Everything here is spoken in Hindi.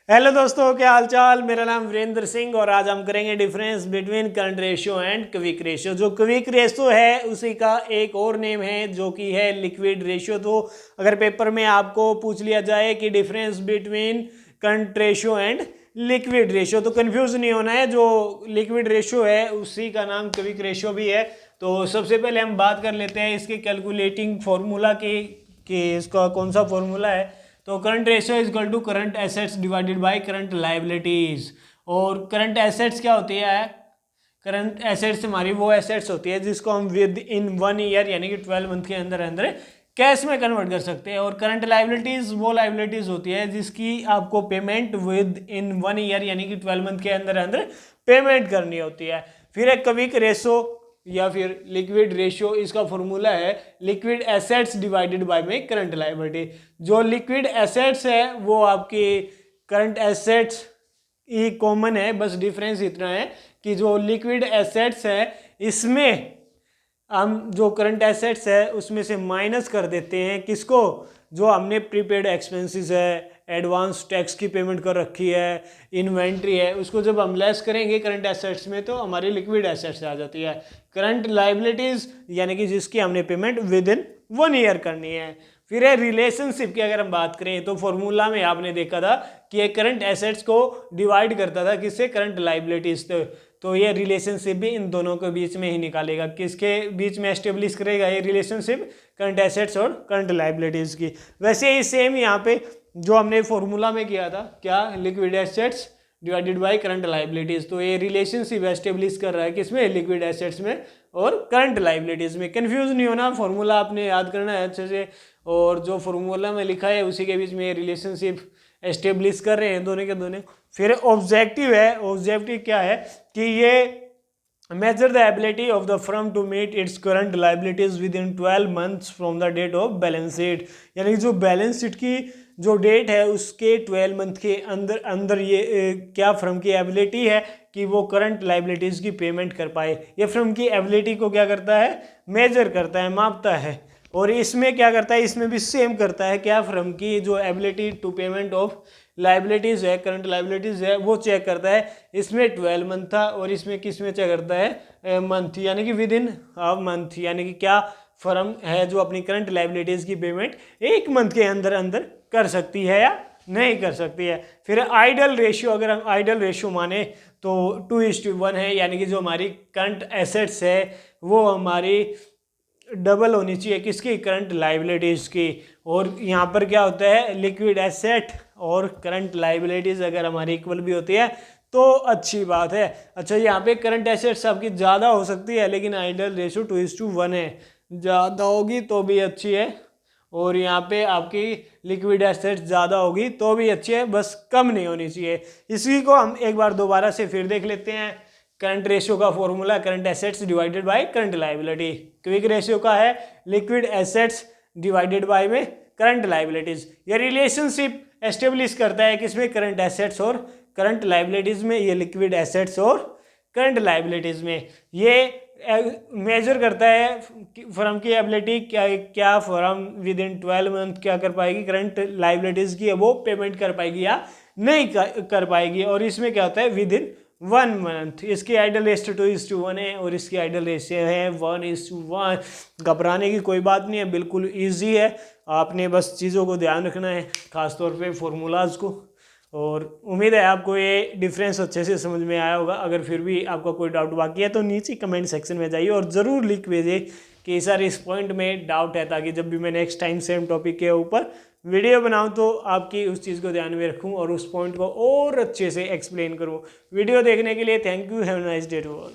हेलो दोस्तों, क्या हाल चाल। मेरा नाम वीरेंद्र सिंह और आज हम करेंगे difference between current ratio and quick ratio. जो क्विक रेशियो है उसी का एक और नेम है जो कि है लिक्विड रेशियो। तो अगर पेपर में आपको पूछ लिया जाए कि difference between current ratio and liquid ratio तो कंफ्यूज नहीं होना है। जो लिक्विड रेशियो है उसी का नाम क्विक रेशियो भी है। तो सबसे पहले हम बात कर लेते हैं इसके कैलकुलेटिंग फॉर्मूला की कि इसका कौन सा फॉर्मूला है। तो current ratio is equal to current assets divided by current liabilities. और करंट एसेट्स क्या होती है? करंट एसेट्स हमारी वो एसेट्स होती है जिसको हम विद इन 1 ईयर यानी कि 12 मंथ के अंदर अंदर कैश में कन्वर्ट कर सकते हैं। और करंट लाइबिलिटीज वो लाइबिलिटीज होती है जिसकी आपको पेमेंट विद इन 1 ईयर यानी कि 12 मंथ के अंदर अंदर पेमेंट करनी होती है। फिर एक क्विक रेशियो या फिर लिक्विड रेशियो, इसका फॉर्मूला है लिक्विड एसेट्स डिवाइडेड बाय में करंट लायबिलिटी। जो लिक्विड एसेट्स है वो आपकी करंट एसेट्स ही कॉमन है, बस डिफरेंस इतना है कि जो लिक्विड एसेट्स है इसमें हम जो करंट एसेट्स है उसमें से माइनस कर देते हैं किसको? जो हमने प्रीपेड एक्सपेंसेस है, एडवांस टैक्स की पेमेंट कर रखी है, इन्वेंट्री है, उसको जब हम लेस करेंगे करंट एसेट्स में तो हमारी लिक्विड एसेट्स आ जाती है। करंट लाइबिलिटीज यानी कि जिसकी हमने पेमेंट विद इन 1 ईयर करनी है। फिर है रिलेशनशिप की अगर हम बात करें तो फॉर्मूला में आपने देखा था कि ये करंट एसेट्स को डिवाइड करता था किससे? Current liabilities. तो ये रिलेशनशिप भी इन दोनों के बीच में ही निकालेगा। किसके बीच में एस्टेब्लिश करेगा ये रिलेशनशिप? करंट एसेट्स और करंट लाइबिलिटीज की। वैसे ही सेम यहाँ पे जो हमने फॉर्मूला में किया था, क्या? Liquid assets divided by current liabilities. तो ये रिलेशनशिप एस्टेब्लिश कर रहा है किसमें? लिक्विड एसेट्स में और करंट लाइबिलिटीज में। कंफ्यूज नहीं होना, फॉर्मूला आपने याद करना है अच्छे से। और जो फॉर्मूला में लिखा है उसी के बीच में रिलेशनशिप एस्टेब्लिश कर रहे हैं दोनों के दोनों। फिर ऑब्जेक्टिव है। ऑब्जेक्टिव क्या है कि ये measure the ability of the firm to meet its current liabilities within 12 months from the date of balance sheet। यानी कि जो बैलेंस शीट की जो डेट है उसके 12 मंथ के अंदर अंदर ये क्या फर्म की एबिलिटी है कि वो करंट लाइबिलिटीज़ की पेमेंट कर पाए। ये फर्म की एबिलिटी को क्या करता है? मेजर करता है, मापता है। और इसमें क्या करता है? इसमें भी सेम करता है। क्या? फर्म की जो ability to payment of liabilities है, करंट लाइबिलिटीज़ है, वो चेक करता है। इसमें 12 मंथ था और इसमें किस में चेक करता है? मंथ, यानी कि विद इन मंथ। यानी कि क्या फर्म है जो अपनी करंट लाइबिलिटीज़ की पेमेंट 1 मंथ के अंदर अंदर कर सकती है या नहीं कर सकती है। फिर आइडल रेशियो, अगर हम आइडल रेशियो माने तो 2:1 है। यानी कि जो हमारी करंट एसेट्स है वो हमारी डबल होनी चाहिए किसकी? करंट लाइबिलिटीज़ की। और यहाँ पर क्या होता है? लिक्विड एसेट और करंट लाइबिलिटीज़ अगर हमारी इक्वल भी होती है तो अच्छी बात है। अच्छा, यहाँ पे करंट एसेट्स आपकी ज़्यादा हो सकती है लेकिन आइडल रेशियो 2:1 है। ज़्यादा होगी तो भी अच्छी है और यहाँ पे आपकी लिक्विड एसेट्स ज़्यादा होगी तो भी अच्छी है, बस कम नहीं होनी चाहिए। इसी को हम एक बार दोबारा से फिर देख लेते हैं। करंट रेशियो का formula current assets divided by current liability. Quick ratio का है लिक्विड एसेट्स डिवाइडेड बाय में करंट लाइबिलिटीज। ये रिलेशनशिप एस्टेब्लिश करता है किसमें? करंट एसेट्स और करंट लाइबिलिटीज में। ये लिक्विड एसेट्स और करंट लाइबिलिटीज में ये मेजर करता है फर्म की एबिलिटी क्या फर्म विद इन 12 मंथ क्या कर पाएगी? करंट लाइबिलिटीज की वो पेमेंट कर पाएगी या नहीं कर पाएगी। और इसमें क्या होता है? With in 1 month. इसकी आइडल रेशियो 2:1 है और इसकी आइडल रेशियो है 1:1। घबराने की कोई बात नहीं है, बिल्कुल ईजी है। आपने बस चीज़ों को ध्यान रखना है, खासतौर पे फॉर्मूलाज को। और उम्मीद है आपको ये डिफरेंस अच्छे से समझ में आया होगा। अगर फिर भी आपका कोई डाउट बाकी है तो नीचे कमेंट सेक्शन में जाइए और ज़रूर लिख भेजिए कि सर इस पॉइंट में डाउट है, ताकि जब भी मैं नेक्स्ट टाइम सेम टॉपिक के ऊपर वीडियो बनाऊं तो आपकी उस चीज़ को ध्यान में रखूं और उस पॉइंट को और अच्छे से एक्सप्लेन करूं। वीडियो देखने के लिए thank you. Have a nice day to all.